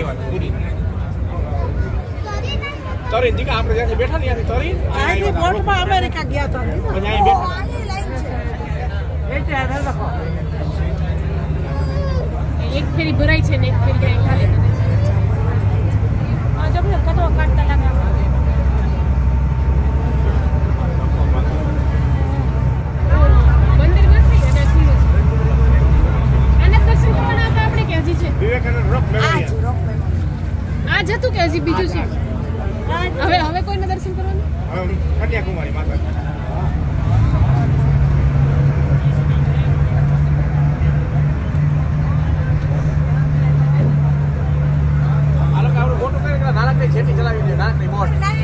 આવ્યા પૂરી તરી દીકા આપણે જ્યાંથી બેઠા ને ત્યાંથી તરી આથી બોટમાં અમેરિકા ગયા હતા પછી અહીં બેઠા એક ફેરી ભરાય છે ને એક ફેરી જાય ખાલી આ જબ કતો કાટતા લાગે મંદિર નથી અને ખુલ્લું છે આને દર્શન કરવાના હતા આપણે કે હજી છે વિવેકાનંદ રોક મેળવ્યા આ જતું કે હજી બીજું છે હવે કોઈને દર્શન કરવાનું કન્યાકુમારી માતા જેટી ચલાવી દે નાનકડી બોટ